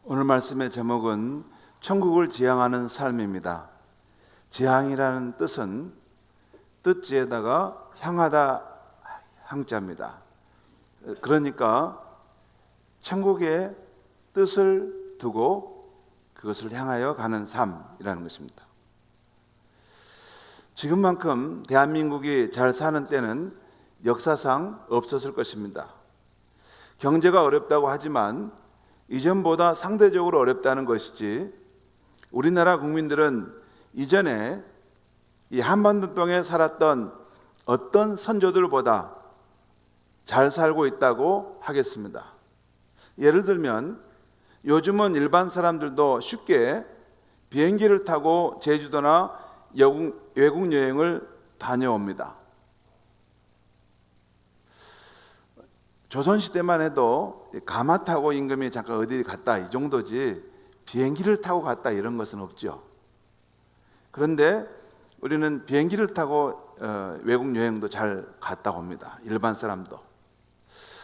오늘 말씀의 제목은 천국을 지향하는 삶입니다. 지향이라는 뜻은 뜻지에다가 향하다 향자입니다. 그러니까 천국의 뜻을 두고 그것을 향하여 가는 삶이라는 것입니다. 지금만큼 대한민국이 잘 사는 때는 역사상 없었을 것입니다. 경제가 어렵다고 하지만 이전보다 상대적으로 어렵다는 것이지, 우리나라 국민들은 이전에 이 한반도 땅에 살았던 어떤 선조들보다 잘 살고 있다고 하겠습니다. 예를 들면 요즘은 일반 사람들도 쉽게 비행기를 타고 제주도나 외국 여행을 다녀옵니다. 조선시대만 해도 가마 타고 임금이 잠깐 어디 갔다 이 정도지 비행기를 타고 갔다 이런 것은 없죠. 그런데 우리는 비행기를 타고 외국 여행도 잘 갔다 옵니다. 일반 사람도.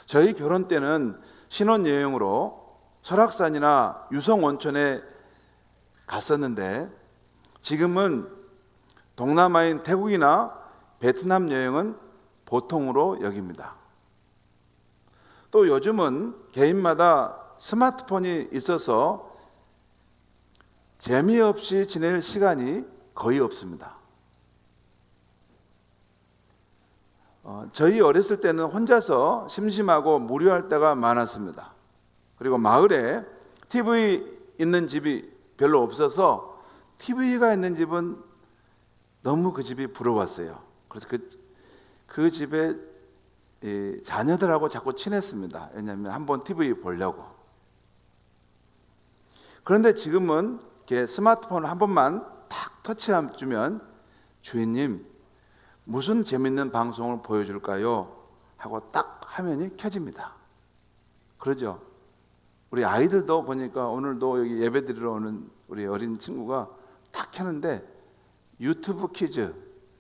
저희 결혼 때는 신혼여행으로 설악산이나 유성온천에 갔었는데, 지금은 동남아인 태국이나 베트남 여행은 보통으로 여깁니다. 또 요즘은 개인마다 스마트폰이 있어서 재미없이 지낼 시간이 거의 없습니다. 저희 어렸을 때는 혼자서 심심하고 무료할 때가 많았습니다. 그리고 마을에 TV 있는 집이 별로 없어서 TV가 있는 집은 너무 그 집이 부러웠어요. 그래서 그 집에 자녀들하고 자꾸 친했습니다. 왜냐하면 한번 TV 보려고. 그런데 지금은 이렇게 스마트폰을 한 번만 탁 터치해주면 주인님 무슨 재밌는 방송을 보여줄까요? 하고 딱 화면이 켜집니다. 그러죠? 우리 아이들도 보니까 오늘도 여기 예배 드리러 오는 우리 어린 친구가 딱 켜는데 유튜브 키즈,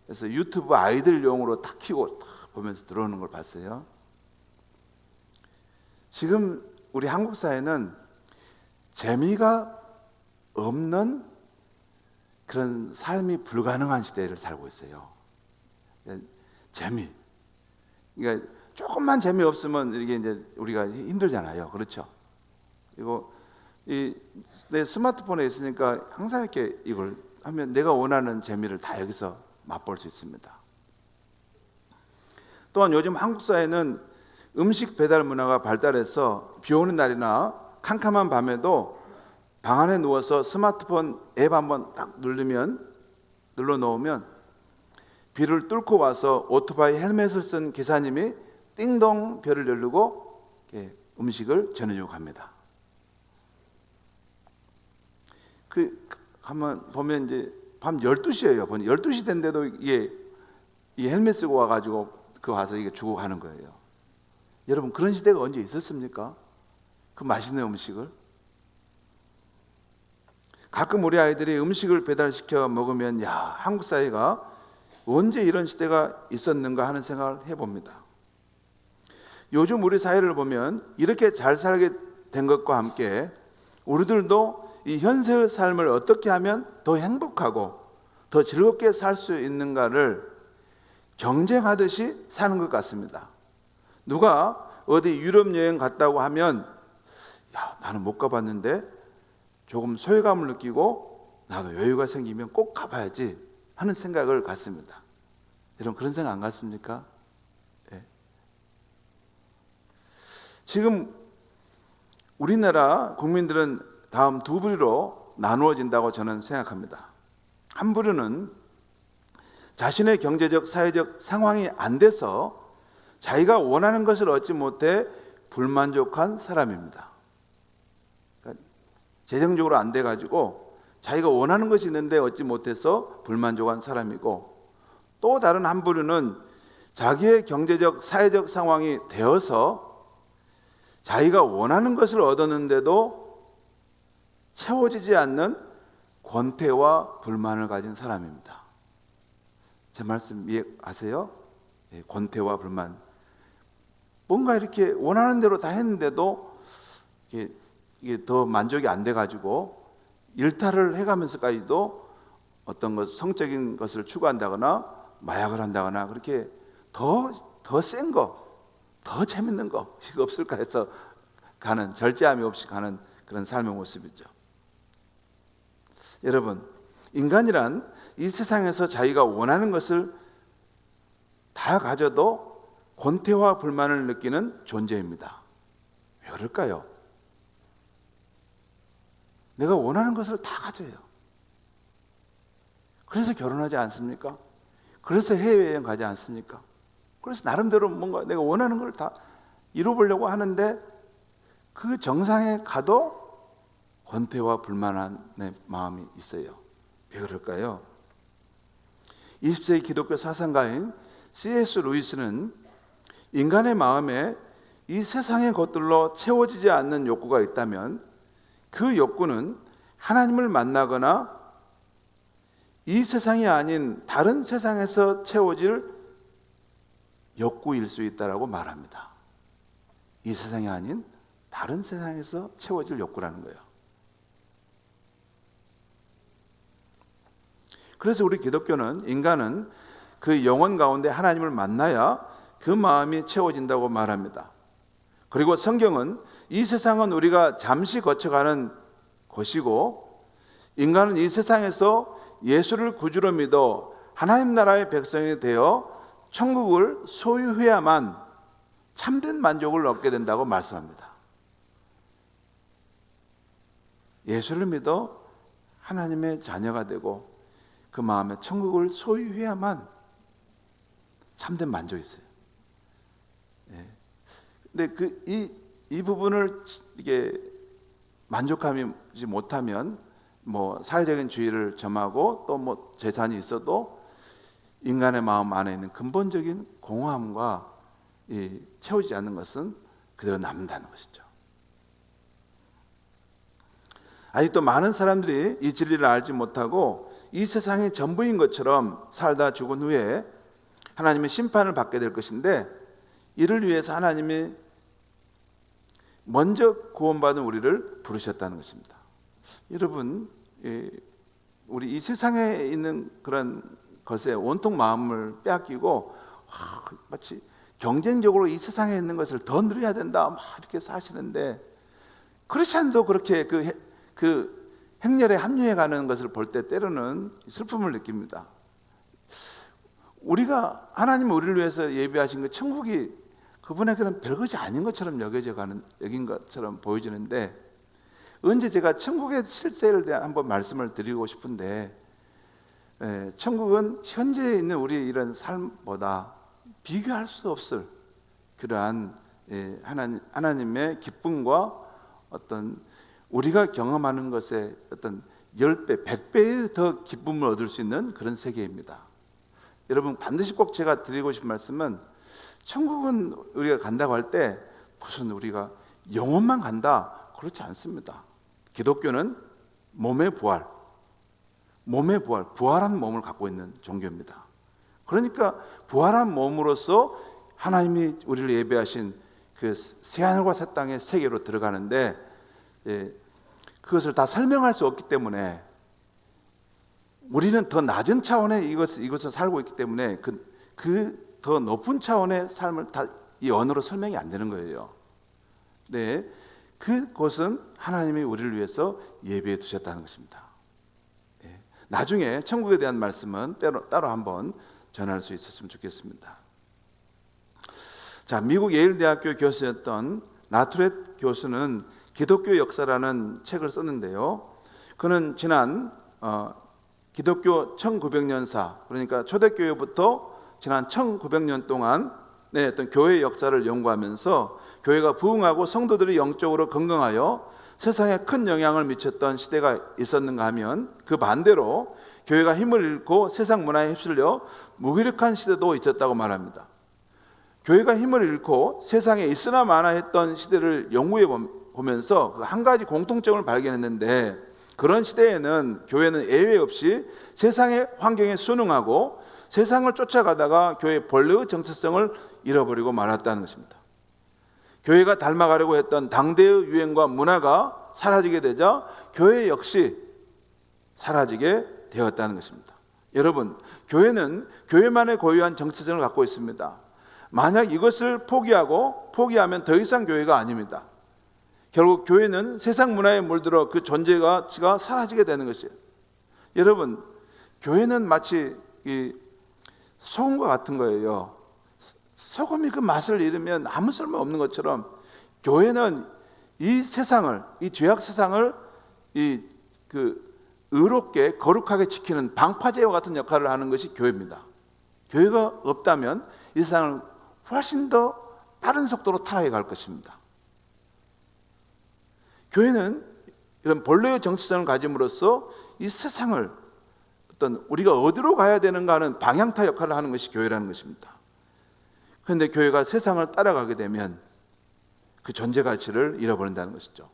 그래서 유튜브 아이들용으로 딱 켜고 딱 보면서 들어오는 걸 봤어요. 지금 우리 한국 사회는 재미가 없는 그런 삶이 불가능한 시대를 살고 있어요. 재미. 그러니까 조금만 재미없으면 이게 이제 우리가 힘들잖아요. 그렇죠? 그리고 내 스마트폰에 있으니까 항상 이렇게 이걸 하면 내가 원하는 재미를 다 여기서 맛볼 수 있습니다. 또한 요즘 한국 사회는 음식 배달 문화가 발달해서 비 오는 날이나 캄캄한 밤에도 방 안에 누워서 스마트폰 앱 한번 딱 눌러 놓으면 비를 뚫고 와서 오토바이 헬멧을 쓴 기사님이 띵동 벨을 누르고 음식을 전해주고 갑니다. 한번 보면 이제 밤 12시예요. 12시 된데도 이 헬멧 쓰고 와가지고 와서 이게 주고 가는 거예요. 여러분, 그런 시대가 언제 있었습니까? 그 맛있는 음식을. 가끔 우리 아이들이 음식을 배달시켜 먹으면 한국 사회가 언제 이런 시대가 있었는가 하는 생각을 해봅니다. 요즘 우리 사회를 보면 이렇게 잘 살게 된 것과 함께 우리들도 이 현세의 삶을 어떻게 하면 더 행복하고 더 즐겁게 살 수 있는가를 경쟁하듯이 사는 것 같습니다. 누가 어디 유럽 여행 갔다고 하면 나는 못 가봤는데 조금 소외감을 느끼고 나도 여유가 생기면 꼭 가봐야지 하는 생각을 갖습니다. 여러분, 그런 생각 안 갖습니까? 네. 지금 우리나라 국민들은 다음 두 부류로 나누어진다고 저는 생각합니다. 한 부류는 자신의 경제적, 사회적 상황이 안 돼서 자기가 원하는 것을 얻지 못해 불만족한 사람입니다. 그러니까 재정적으로 안 돼가지고 자기가 원하는 것이 있는데 얻지 못해서 불만족한 사람이고, 또 다른 한 부류는 자기의 경제적, 사회적 상황이 되어서 자기가 원하는 것을 얻었는데도 채워지지 않는 권태와 불만을 가진 사람입니다. 제 말씀 이해하세요? 권태와 불만. 뭔가 이렇게 원하는 대로 다 했는데도 이게 이게 더 만족이 안 돼가지고 일탈을 해가면서까지도 어떤 것 성적인 것을 추구한다거나 마약을 한다거나 그렇게 더 센 거, 더 재밌는 거 이거 없을까 해서 가는, 절제함이 없이 가는 그런 삶의 모습이죠. 여러분, 인간이란 이 세상에서 자기가 원하는 것을 다 가져도 권태와 불만을 느끼는 존재입니다. 왜 그럴까요? 내가 원하는 것을 다 가져요. 그래서 결혼하지 않습니까? 그래서 해외여행 가지 않습니까? 그래서 나름대로 뭔가 내가 원하는 걸 다 이뤄보려고 하는데 그 정상에 가도 권태와 불만한 마음이 있어요. 왜 그럴까요? 20세기 기독교 사상가인 C.S. 루이스는 인간의 마음에 이 세상의 것들로 채워지지 않는 욕구가 있다면 그 욕구는 하나님을 만나거나 이 세상이 아닌 다른 세상에서 채워질 욕구일 수 있다라고 말합니다. 이 세상이 아닌 다른 세상에서 채워질 욕구라는 거예요. 그래서 우리 기독교는 인간은 그 영혼 가운데 하나님을 만나야 그 마음이 채워진다고 말합니다. 그리고 성경은 이 세상은 우리가 잠시 거쳐가는 곳이고 인간은 이 세상에서 예수를 구주로 믿어 하나님 나라의 백성이 되어 천국을 소유해야만 참된 만족을 얻게 된다고 말씀합니다. 예수를 믿어 하나님의 자녀가 되고 그 마음에 천국을 소유해야만 참된 만족이 있어요. 근데 이 부분을 이게 만족하지 못하면 뭐 사회적인 주의를 점하고 또 뭐 재산이 있어도 인간의 마음 안에 있는 근본적인 공허함과 채우지 않는 것은 그대로 남는다는 것이죠. 아직도 많은 사람들이 이 진리를 알지 못하고 이 세상의 전부인 것처럼 살다 죽은 후에 하나님의 심판을 받게 될 것인데 이를 위해서 하나님이 먼저 구원받은 우리를 부르셨다는 것입니다. 여러분, 우리 이 세상에 있는 그런 것에 온통 마음을 빼앗기고 마치 경쟁적으로 이 세상에 있는 것을 더 누려야 된다 막 이렇게 사시는데 크리스찬도 그렇게 그 행렬에 합류해가는 것을 볼 때 때로는 슬픔을 느낍니다. 우리가 하나님 우리를 위해서 예비하신 그 천국이 그분에게는 별것이 아닌 것처럼 여긴 것처럼 보여지는데 언제 제가 천국의 실제를 대한 한번 말씀을 드리고 싶은데 천국은 현재 있는 우리 이런 삶보다 비교할 수 없을 그러한 하나님의 기쁨과 어떤 우리가 경험하는 것에 어떤 10배, 100배의 더 기쁨을 얻을 수 있는 그런 세계입니다. 여러분 반드시 꼭 제가 드리고 싶은 말씀은 천국은 우리가 간다고 할 때 무슨 우리가 영혼만 간다 그렇지 않습니다. 기독교는 몸의 부활, 부활한 몸을 갖고 있는 종교입니다. 그러니까 부활한 몸으로서 하나님이 우리를 예배하신 그 새하늘과 새 땅의 세계로 들어가는데 그것을 다 설명할 수 없기 때문에 우리는 더 낮은 차원의 이것을 살고 있기 때문에 그 더 높은 차원의 삶을 다 이 언어로 설명이 안 되는 거예요. 네, 그곳은 하나님이 우리를 위해서 예비해 두셨다는 것입니다. 나중에 천국에 대한 말씀은 따로 한번 전할 수 있었으면 좋겠습니다. 자, 미국 예일대학교 교수였던 나투렛 교수는 기독교 역사라는 책을 썼는데요. 그는 지난 기독교 1900년사, 그러니까 초대교회부터 지난 1900년 동안 어떤 교회의 역사를 연구하면서 교회가 부흥하고 성도들이 영적으로 건강하여 세상에 큰 영향을 미쳤던 시대가 있었는가 하면 그 반대로 교회가 힘을 잃고 세상 문화에 휩쓸려 무기력한 시대도 있었다고 말합니다. 교회가 힘을 잃고 세상에 있으나 마나 했던 시대를 연구해 보면서 한 가지 공통점을 발견했는데 그런 시대에는 교회는 예외 없이 세상의 환경에 순응하고 세상을 쫓아가다가 교회의 본래의 정체성을 잃어버리고 말았다는 것입니다. 교회가 닮아가려고 했던 당대의 유행과 문화가 사라지게 되자 교회 역시 사라지게 되었다는 것입니다. 여러분, 교회는 교회만의 고유한 정체성을 갖고 있습니다. 만약 이것을 포기하면 더 이상 교회가 아닙니다. 결국 교회는 세상 문화에 물들어 그 존재가 사라지게 되는 것이에요. 여러분, 교회는 마치 이 소금과 같은 거예요. 소금이 그 맛을 잃으면 아무 쓸모 없는 것처럼 교회는 이 세상을, 이 죄악 세상을 의롭게 거룩하게 지키는 방파제와 같은 역할을 하는 것이 교회입니다. 교회가 없다면 이 세상을 훨씬 더 빠른 속도로 타락해 갈 것입니다. 교회는 이런 본래의 정체성을 가짐으로써 이 세상을 우리가 어디로 가야 되는가 하는 방향타 역할을 하는 것이 교회라는 것입니다. 그런데 교회가 세상을 따라가게 되면 그 존재 가치를 잃어버린다는 것이죠.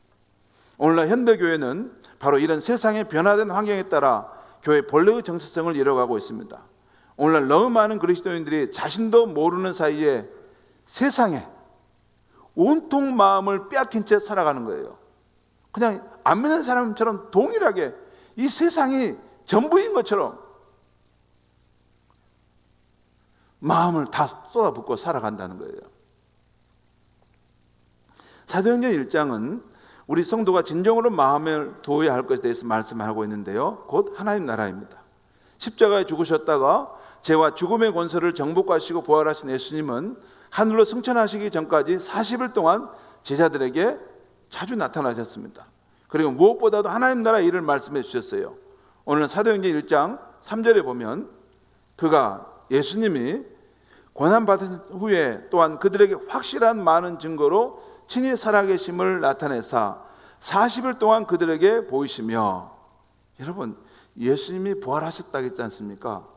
오늘날 현대교회는 바로 이런 세상의 변화된 환경에 따라 교회 본래의 정체성을 잃어가고 있습니다. 오늘날 너무 많은 그리스도인들이 자신도 모르는 사이에 세상에 온통 마음을 빼앗긴 채 살아가는 거예요. 그냥 안 믿는 사람처럼 동일하게 이 세상이 전부인 것처럼 마음을 다 쏟아붓고 살아간다는 거예요. 사도행전 1장은 우리 성도가 진정으로 마음을 두어야 할 것에 대해서 말씀하고 있는데요, 곧 하나님 나라입니다. 십자가에 죽으셨다가 죄와 죽음의 권세를 정복하시고 부활하신 예수님은 하늘로 승천하시기 전까지 40일 동안 제자들에게 자주 나타나셨습니다. 그리고 무엇보다도 하나님 나라 일을 말씀해 주셨어요. 오늘 사도행전 1장 3절에 보면 예수님이 고난받은 후에 또한 그들에게 확실한 많은 증거로 친히 살아계심을 나타내사 40일 동안 그들에게 보이시며, 여러분, 예수님이 부활하셨다고 했지 않습니까?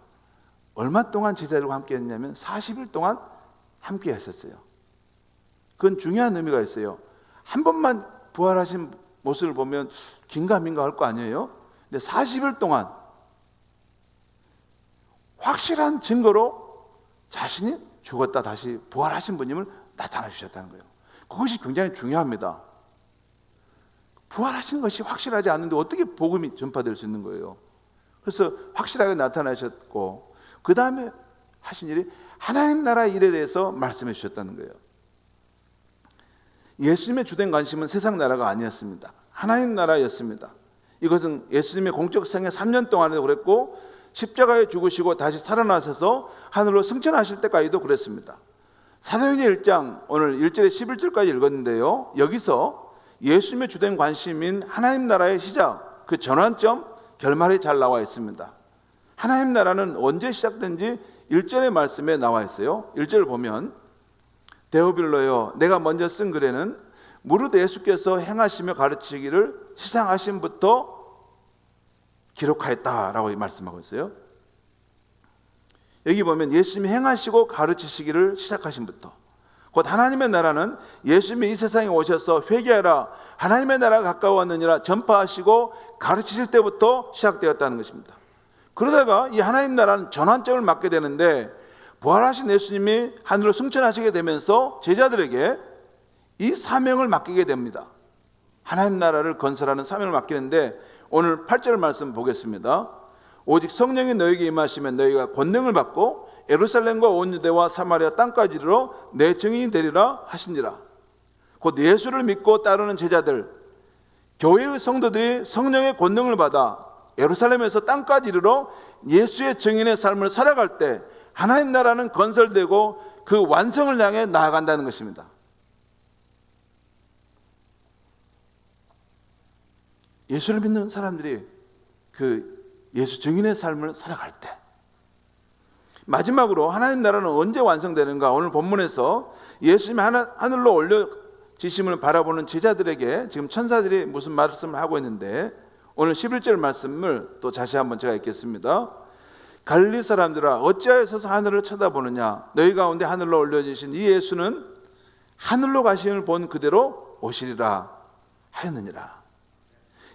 얼마 동안 제자들과 함께 했냐면 40일 동안 함께 하셨어요. 그건 중요한 의미가 있어요. 한 번만 부활하신 모습을 보면 긴가민가 할 거 아니에요? 근데 40일 동안 확실한 증거로 자신이 죽었다 다시 부활하신 분임을 나타내 주셨다는 거예요. 그것이 굉장히 중요합니다. 부활하신 것이 확실하지 않은데 어떻게 복음이 전파될 수 있는 거예요? 그래서 확실하게 나타나셨고, 그 다음에 하신 일이 하나님 나라 일에 대해서 말씀해 주셨다는 거예요. 예수님의 주된 관심은 세상 나라가 아니었습니다. 하나님 나라였습니다. 이것은 예수님의 공적 생애 3년 동안에도 그랬고, 십자가에 죽으시고 다시 살아나셔서 하늘로 승천하실 때까지도 그랬습니다. 사도행전 1장 오늘 1절에 11절까지 읽었는데요, 여기서 예수님의 주된 관심인 하나님 나라의 시작, 그 전환점, 결말이 잘 나와 있습니다. 하나님 나라는 언제 시작된지 1절의 말씀에 나와 있어요. 1절을 보면, 데오빌로여, 내가 먼저 쓴 글에는 무릇 예수께서 행하시며 가르치기를 시상하심부터 기록하였다라고 말씀하고 있어요. 여기 보면 예수님이 행하시고 가르치시기를 시작하심부터, 곧 하나님의 나라는 예수님이 이 세상에 오셔서 회개하라, 하나님의 나라가 가까웠느니라 전파하시고 가르치실 때부터 시작되었다는 것입니다. 그러다가 이 하나님 나라는 전환점을 맞게 되는데, 부활하신 예수님이 하늘로 승천하시게 되면서 제자들에게 이 사명을 맡기게 됩니다. 하나님 나라를 건설하는 사명을 맡기는데, 오늘 8절 말씀 보겠습니다. 오직 성령이 너에게 임하시면 너희가 권능을 받고 예루살렘과 온 유대와 사마리아 땅까지 이르러 내 증인이 되리라 하시니라. 곧 예수를 믿고 따르는 제자들, 교회의 성도들이 성령의 권능을 받아 예루살렘에서 땅까지 이르러 예수의 증인의 삶을 살아갈 때 하나님 나라는 건설되고 그 완성을 향해 나아간다는 것입니다. 예수를 믿는 사람들이 그 예수 증인의 삶을 살아갈 때, 마지막으로 하나님 나라는 언제 완성되는가? 오늘 본문에서 예수님이 하늘로 올려지심을 바라보는 제자들에게 지금 천사들이 무슨 말씀을 하고 있는데, 오늘 11절 말씀을 또 다시 한번 제가 읽겠습니다. 갈릴리 사람들아, 어찌하여 서서 하늘을 쳐다보느냐? 너희 가운데 하늘로 올려지신 이 예수는 하늘로 가심을 본 그대로 오시리라 하였느니라.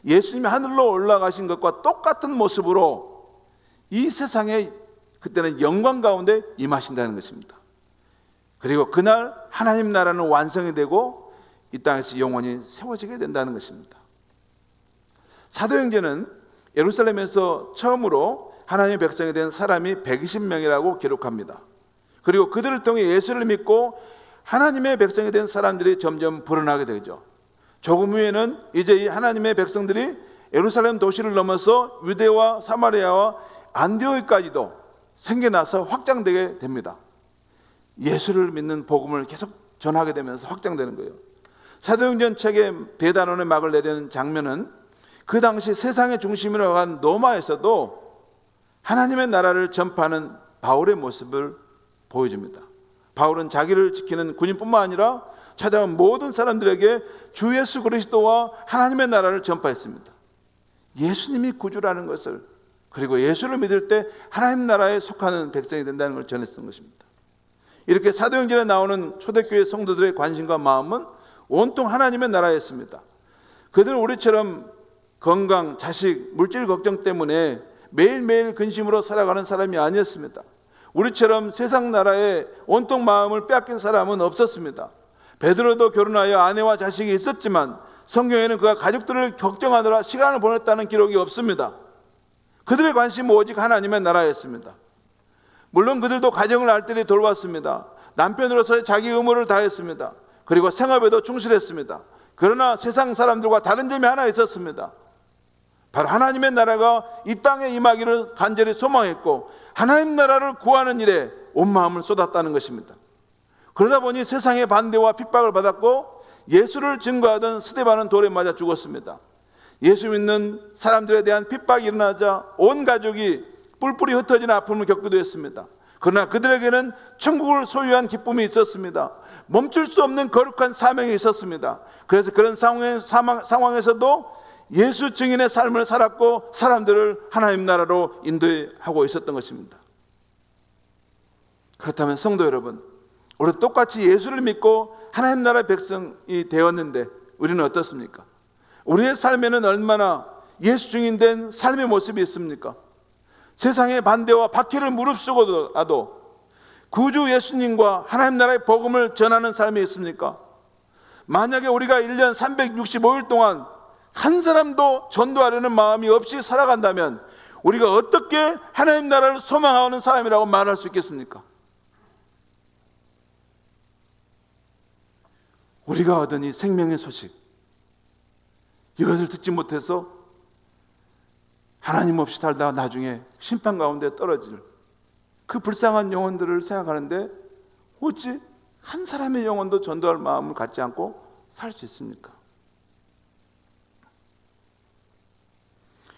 예수님이 하늘로 올라가신 것과 똑같은 모습으로 이 세상에 그때는 영광 가운데 임하신다는 것입니다. 그리고 그날 하나님 나라는 완성이 되고 이 땅에서 영원히 세워지게 된다는 것입니다. 사도행전은 예루살렘에서 처음으로 하나님의 백성이 된 사람이 120명이라고 기록합니다. 그리고 그들을 통해 예수를 믿고 하나님의 백성이 된 사람들이 점점 불어나게 되죠. 조금 후에는 이제 이 하나님의 백성들이 예루살렘 도시를 넘어서 유대와 사마리아와 안디오히까지도 생겨나서 확장되게 됩니다. 예수를 믿는 복음을 계속 전하게 되면서 확장되는 거예요. 사도행전 책의 대단원의 막을 내리는 장면은 그 당시 세상의 중심이라고 한 로마에서도 하나님의 나라를 전파하는 바울의 모습을 보여줍니다. 바울은 자기를 지키는 군인뿐만 아니라 찾아온 모든 사람들에게 주 예수 그리스도와 하나님의 나라를 전파했습니다. 예수님이 구주라는 것을, 그리고 예수를 믿을 때 하나님 나라에 속하는 백성이 된다는 걸 전했던 것입니다. 이렇게 사도행전에 나오는 초대교회 성도들의 관심과 마음은 온통 하나님의 나라였습니다. 그들은 우리처럼 건강, 자식, 물질 걱정 때문에 매일매일 근심으로 살아가는 사람이 아니었습니다. 우리처럼 세상 나라에 온통 마음을 빼앗긴 사람은 없었습니다. 베드로도 결혼하여 아내와 자식이 있었지만 성경에는 그가 가족들을 걱정하느라 시간을 보냈다는 기록이 없습니다. 그들의 관심은 오직 하나님의 나라였습니다. 물론 그들도 가정을 알뜰히 돌봤습니다. 남편으로서의 자기 의무를 다했습니다. 그리고 생업에도 충실했습니다. 그러나 세상 사람들과 다른 점이 하나 있었습니다. 바로 하나님의 나라가 이 땅에 임하기를 간절히 소망했고 하나님 나라를 구하는 일에 온 마음을 쏟았다는 것입니다. 그러다 보니 세상의 반대와 핍박을 받았고 예수를 증거하던 스데반은 돌에 맞아 죽었습니다. 예수 믿는 사람들에 대한 핍박이 일어나자 온 가족이 뿔뿔이 흩어지는 아픔을 겪기도 했습니다. 그러나 그들에게는 천국을 소유한 기쁨이 있었습니다. 멈출 수 없는 거룩한 사명이 있었습니다. 그래서 그런 상황에서도 예수 증인의 삶을 살았고 사람들을 하나님 나라로 인도하고 있었던 것입니다. 그렇다면 성도 여러분, 우리 똑같이 예수를 믿고 하나님 나라의 백성이 되었는데 우리는 어떻습니까? 우리의 삶에는 얼마나 예수 증인된 삶의 모습이 있습니까? 세상의 반대와 박해를 무릅쓰고라도 구주 예수님과 하나님 나라의 복음을 전하는 삶이 있습니까? 만약에 우리가 1년 365일 동안 한 사람도 전도하려는 마음이 없이 살아간다면 우리가 어떻게 하나님 나라를 소망하는 사람이라고 말할 수 있겠습니까? 우리가 얻은 이 생명의 소식, 이것을 듣지 못해서 하나님 없이 살다가 나중에 심판 가운데 떨어질 그 불쌍한 영혼들을 생각하는데 어찌 한 사람의 영혼도 전도할 마음을 갖지 않고 살 수 있습니까?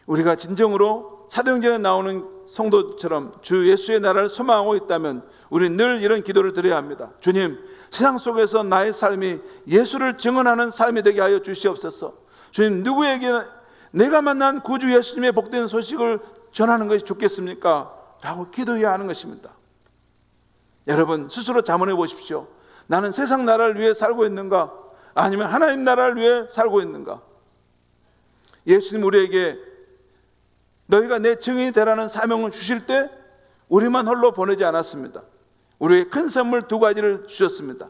우리가 진정으로 사도행전에 나오는 성도처럼 주 예수의 나라를 소망하고 있다면 우리는 늘 이런 기도를 드려야 합니다. 주님, 세상 속에서 나의 삶이 예수를 증언하는 삶이 되게 하여 주시옵소서. 주님, 누구에게 내가 만난 구주 예수님의 복된 소식을 전하는 것이 좋겠습니까? 라고 기도해야 하는 것입니다. 여러분 스스로 자문해 보십시오. 나는 세상 나라를 위해 살고 있는가? 아니면 하나님 나라를 위해 살고 있는가? 예수님 우리에게 너희가 내 증인이 되라는 사명을 주실 때 우리만 홀로 보내지 않았습니다. 우리에게 큰 선물 두 가지를 주셨습니다.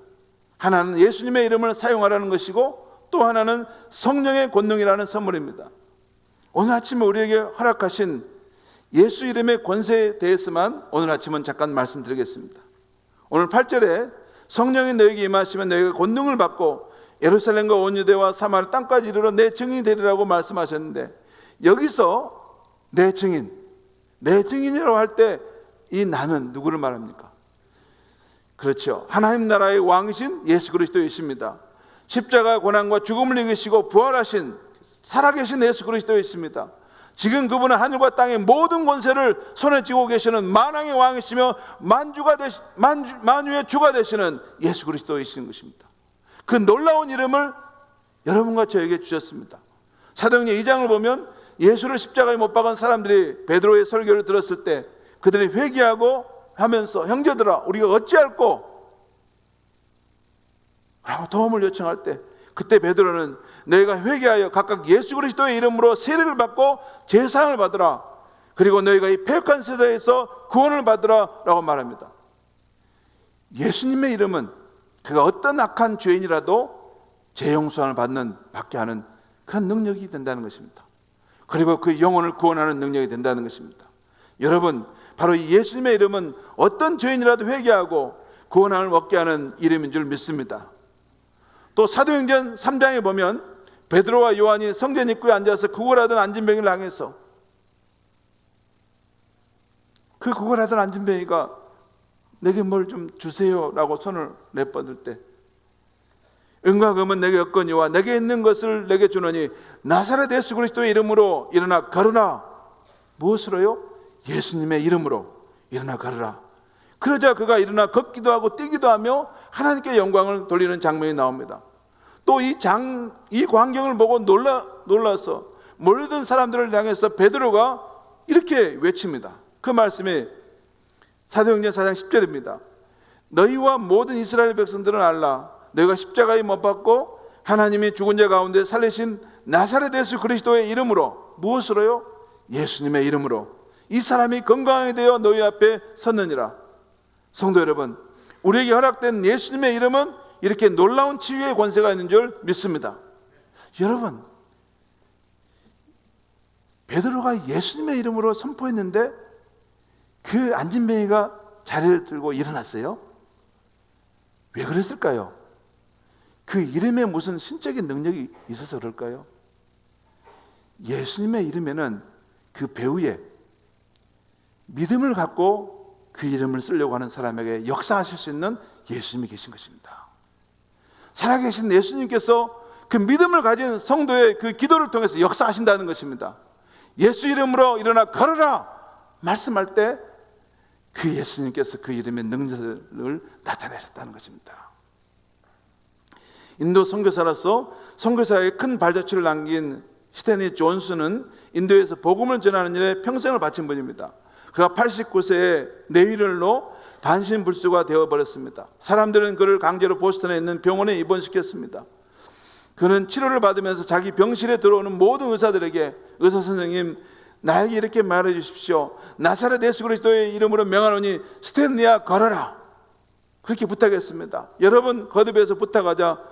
하나는 예수님의 이름을 사용하라는 것이고 또 하나는 성령의 권능이라는 선물입니다. 오늘 아침에 우리에게 허락하신 예수 이름의 권세에 대해서만 오늘 아침은 잠깐 말씀드리겠습니다. 오늘 8절에 성령이 너에게 임하시면 너희가 권능을 받고 예루살렘과 온 유대와 사마리아 땅까지 이르러 내 증인이 되리라고 말씀하셨는데 여기서 내 증인이라고 할 때 이 나는 누구를 말합니까? 그렇죠. 하나님 나라의 왕이신 예수 그리스도이십니다. 십자가 고난과 죽음을 이기시고 부활하신 살아계신 예수 그리스도이십니다. 지금 그분은 하늘과 땅의 모든 권세를 손에 쥐고 계시는 만왕의 왕이시며 만유의 주가 되시는 예수 그리스도이신 것입니다. 그 놀라운 이름을 여러분과 저에게 주셨습니다. 사도행전 2장을 보면 예수를 십자가에 못 박은 사람들이 베드로의 설교를 들었을 때 그들이 회개하고 하면서 형제들아 우리가 어찌할꼬? 라고 도움을 요청할 때 그때 베드로는 너희가 회개하여 각각 예수 그리스도의 이름으로 세례를 받고 제사함을 받으라. 그리고 너희가 이 패역한 세대에서 구원을 받으라 라고 말합니다. 예수님의 이름은 그가 어떤 악한 죄인이라도 죄 용서함을 받게 하는 그런 능력이 된다는 것입니다. 그리고 그 영혼을 구원하는 능력이 된다는 것입니다. 여러분, 바로 이 예수님의 이름은 어떤 죄인이라도 회개하고 구원함을 얻게 하는 이름인 줄 믿습니다. 또 사도행전 3장에 보면 베드로와 요한이 성전 입구에 앉아서 구걸하던 안진뱅이를 향해서, 그 구걸하던 안진뱅이가 내게 뭘 좀 주세요라고 손을 내뻗을 때, 은과 금은 내게 없거니와 내게 있는 것을 내게 주노니 나사렛 예수 그리스도의 이름으로 일어나 걸으라. 무엇으로요? 예수님의 이름으로 일어나 걸으라. 그러자 그가 일어나 걷기도 하고 뛰기도 하며 하나님께 영광을 돌리는 장면이 나옵니다. 또 이 광경을 보고 놀라서 몰려든 사람들을 향해서 베드로가 이렇게 외칩니다. 그 말씀이 사도행전 4장 10절입니다. 너희와 모든 이스라엘 백성들은 알라. 너희가 십자가에 못 박고 하나님이 죽은 자 가운데 살리신 나사렛 예수 그리스도의 이름으로, 무엇으로요? 예수님의 이름으로 이 사람이 건강하게 되어 너희 앞에 섰느니라. 성도 여러분, 우리에게 허락된 예수님의 이름은 이렇게 놀라운 치유의 권세가 있는 줄 믿습니다. 여러분, 베드로가 예수님의 이름으로 선포했는데 그 안진뱅이가 자리를 들고 일어났어요. 왜 그랬을까요? 그 이름에 무슨 신적인 능력이 있어서 그럴까요? 예수님의 이름에는 그 배후에 믿음을 갖고 그 이름을 쓰려고 하는 사람에게 역사하실 수 있는 예수님이 계신 것입니다. 살아계신 예수님께서 그 믿음을 가진 성도의 그 기도를 통해서 역사하신다는 것입니다. 예수 이름으로 일어나 걸어라 말씀할 때 그 예수님께서 그 이름의 능력을 나타내셨다는 것입니다. 인도 선교사로서 선교사에 큰 발자취를 남긴 스탠리 존슨은 인도에서 복음을 전하는 일에 평생을 바친 분입니다. 그가 89세에 뇌혈로 반신불수가 되어버렸습니다. 사람들은 그를 강제로 보스턴에 있는 병원에 입원시켰습니다. 그는 치료를 받으면서 자기 병실에 들어오는 모든 의사들에게, 의사 선생님, 나에게 이렇게 말해 주십시오. 나사렛 예수 그리스도의 이름으로 명하노니 스탠리야 걸어라. 그렇게 부탁했습니다. 여러분, 거듭에서 부탁하자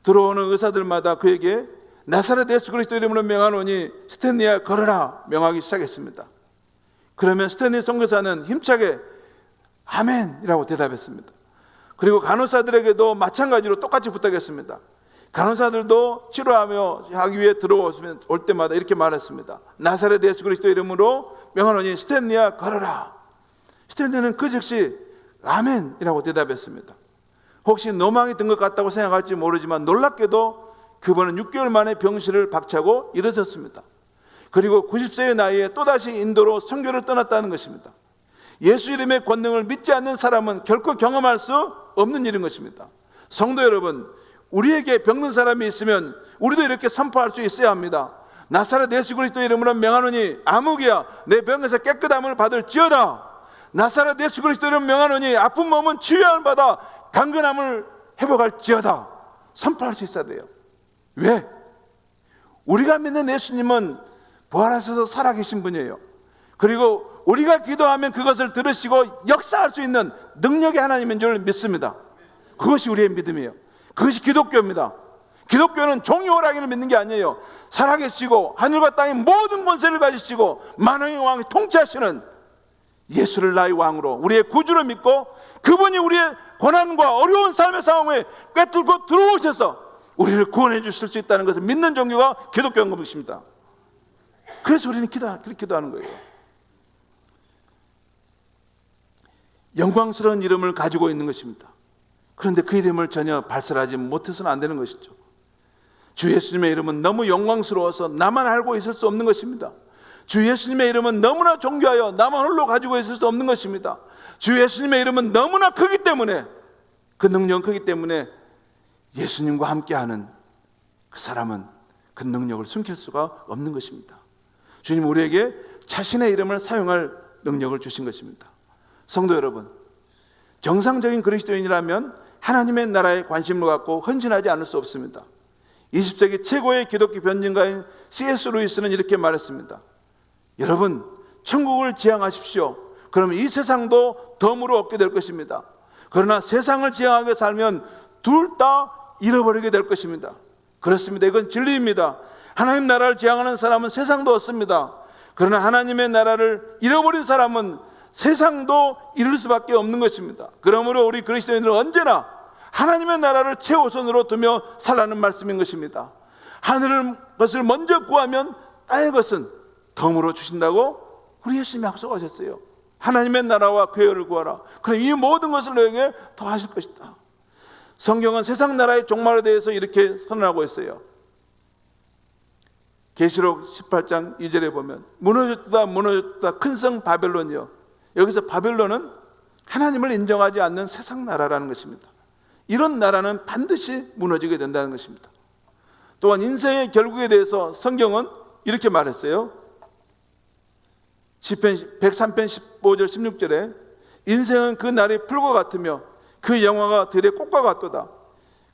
들어오는 의사들마다 그에게 나사렛 예수 그리스도 이름으로 명하노니 스탠리야 걸어라 명하기 시작했습니다. 그러면 스탠리 선교사는 힘차게 아멘이라고 대답했습니다. 그리고 간호사들에게도 마찬가지로 똑같이 부탁했습니다. 간호사들도 치료하며 하기 위해 올 때마다 이렇게 말했습니다. 나사렛 예수 그리스도 이름으로 명하노니 스탠리야 걸어라. 스탠리는 그 즉시 아멘이라고 대답했습니다. 혹시 노망이 든 것 같다고 생각할지 모르지만 놀랍게도 그분은 6개월 만에 병실을 박차고 일어섰습니다. 그리고 90세의 나이에 또다시 인도로 선교를 떠났다는 것입니다. 예수 이름의 권능을 믿지 않는 사람은 결코 경험할 수 없는 일인 것입니다. 성도 여러분, 우리에게 병든 사람이 있으면 우리도 이렇게 선포할 수 있어야 합니다. 나사렛 예수 그리스도 이름으로 명하노니 아무개야 내 병에서 깨끗함을 받을지어다. 나사렛 예수 그리스도 이름으로 명하노니 아픈 몸은 치유함을 받아 강건함을 회복할지어다. 선포할 수 있어야 돼요. 왜? 우리가 믿는 예수님은 부활하셔서 살아계신 분이에요. 그리고 우리가 기도하면 그것을 들으시고 역사할 수 있는 능력의 하나님인 줄 믿습니다. 그것이 우리의 믿음이에요. 그것이 기독교입니다. 기독교는 종이 오라기를 믿는 게 아니에요. 살아계시고 하늘과 땅의 모든 권세를 가지시고 만왕의 왕이 통치하시는 예수를 나의 왕으로 우리의 구주로 믿고 그분이 우리의 고난과 어려운 삶의 상황에 꿰뚫고 들어오셔서 우리를 구원해 주실 수 있다는 것을 믿는 종교가 기독교인 것입니다. 그래서 우리는 그렇게 기도하는 거예요. 영광스러운 이름을 가지고 있는 것입니다. 그런데 그 이름을 전혀 발설하지 못해서는 안 되는 것이죠. 주 예수님의 이름은 너무 영광스러워서 나만 알고 있을 수 없는 것입니다. 주 예수님의 이름은 너무나 존귀하여 나만 홀로 가지고 있을 수 없는 것입니다. 주 예수님의 이름은 너무나 크기 때문에, 그 능력은 크기 때문에 예수님과 함께하는 그 사람은 그 능력을 숨길 수가 없는 것입니다. 주님 우리에게 자신의 이름을 사용할 능력을 주신 것입니다. 성도 여러분, 정상적인 그리스도인이라면 하나님의 나라에 관심을 갖고 헌신하지 않을 수 없습니다. 20세기 최고의 기독교 변증가인 C.S. 루이스는 이렇게 말했습니다. 여러분, 천국을 지향하십시오. 그러면 이 세상도 덤으로 얻게 될 것입니다. 그러나 세상을 지향하게 살면 둘 다 잃어버리게 될 것입니다. 그렇습니다. 이건 진리입니다. 하나님 나라를 지향하는 사람은 세상도 얻습니다. 그러나 하나님의 나라를 잃어버린 사람은 세상도 잃을 수밖에 없는 것입니다. 그러므로 우리 그리스도인들은 언제나 하나님의 나라를 최우선으로 두며 살라는 말씀인 것입니다. 하늘 것을 먼저 구하면 땅의 것은 덤으로 주신다고 우리 예수님이 약속하셨어요. 하나님의 나라와 교회를 구하라. 그럼 이 모든 것을 너에게 더하실 것이다. 성경은 세상 나라의 종말에 대해서 이렇게 선언하고 있어요. 계시록 18장 2절에 보면 무너졌다 무너졌다 큰 성 바벨론이요. 여기서 바벨론은 하나님을 인정하지 않는 세상 나라라는 것입니다. 이런 나라는 반드시 무너지게 된다는 것입니다. 또한 인생의 결국에 대해서 성경은 이렇게 말했어요. 시편 103편 15절 16절에 인생은 그 날이 풀과 같으며 그 영화가 들의 꽃과 같도다.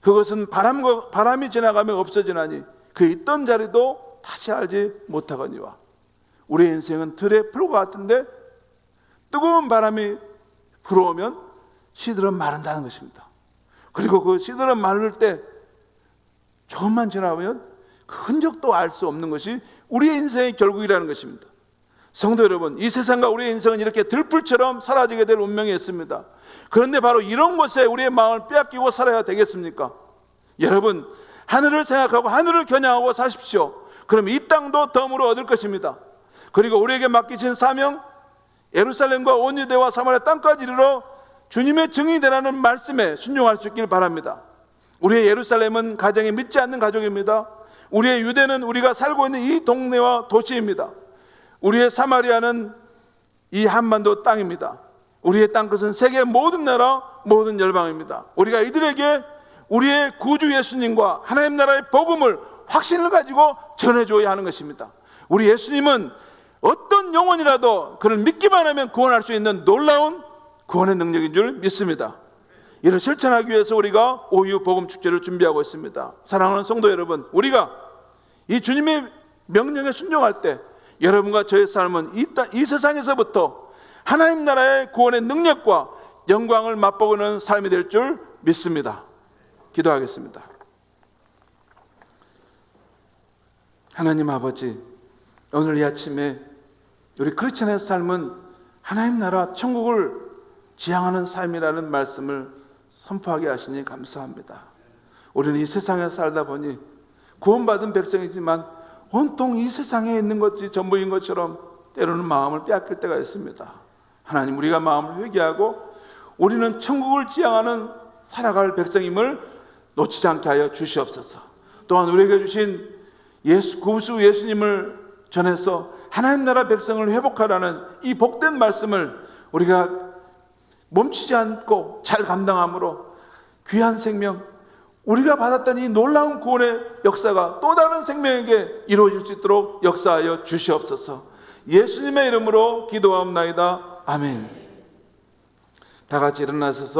그것은 바람이 지나가면 없어지나니 그 있던 자리도 다시 알지 못하거니와. 우리의 인생은 들의 풀과 같은데 뜨거운 바람이 불어오면 씨들은 마른다는 것입니다. 그리고 그 씨들은 마를 때 조금만 지나면 그 흔적도 알 수 없는 것이 우리의 인생의 결국이라는 것입니다. 성도 여러분, 이 세상과 우리의 인생은 이렇게 들풀처럼 사라지게 될 운명이 있습니다. 그런데 바로 이런 것에 우리의 마음을 빼앗기고 살아야 되겠습니까? 여러분, 하늘을 생각하고 하늘을 겨냥하고 사십시오. 그럼 이 땅도 덤으로 얻을 것입니다. 그리고 우리에게 맡기신 사명, 예루살렘과 온 유대와 사마리아 땅까지 이르러 주님의 증인이 되라는 말씀에 순종할 수 있기를 바랍니다. 우리의 예루살렘은 가정이 믿지 않는 가족입니다. 우리의 유대는 우리가 살고 있는 이 동네와 도시입니다. 우리의 사마리아는 이 한반도 땅입니다. 우리의 땅끝은 세계 모든 나라 모든 열방입니다. 우리가 이들에게 우리의 구주 예수님과 하나님 나라의 복음을 확신을 가지고 전해줘야 하는 것입니다. 우리 예수님은 어떤 영혼이라도 그를 믿기만 하면 구원할 수 있는 놀라운 구원의 능력인 줄 믿습니다. 이를 실천하기 위해서 우리가 오유 복음 축제를 준비하고 있습니다. 사랑하는 성도 여러분, 우리가 이 주님의 명령에 순종할 때 여러분과 저의 삶은 이 세상에서부터 하나님 나라의 구원의 능력과 영광을 맛보는 삶이 될 줄 믿습니다. 기도하겠습니다. 하나님 아버지, 오늘 이 아침에 우리 크리스천의 삶은 하나님 나라 천국을 지향하는 삶이라는 말씀을 선포하게 하시니 감사합니다. 우리는 이 세상에 살다 보니 구원받은 백성이지만 온통 이 세상에 있는 것이 전부인 것처럼 때로는 마음을 빼앗길 때가 있습니다. 하나님, 우리가 마음을 회개하고 우리는 천국을 지향하는 살아갈 백성임을 놓치지 않게 하여 주시옵소서. 또한 우리에게 주신 구주 예수님을 전해서 하나님 나라 백성을 회복하라는 이 복된 말씀을 우리가 멈추지 않고 잘 감당함으로 귀한 생명, 우리가 받았던 이 놀라운 구원의 역사가 또 다른 생명에게 이루어질 수 있도록 역사하여 주시옵소서. 예수님의 이름으로 기도하옵나이다. 아멘. 다 같이 일어나셔서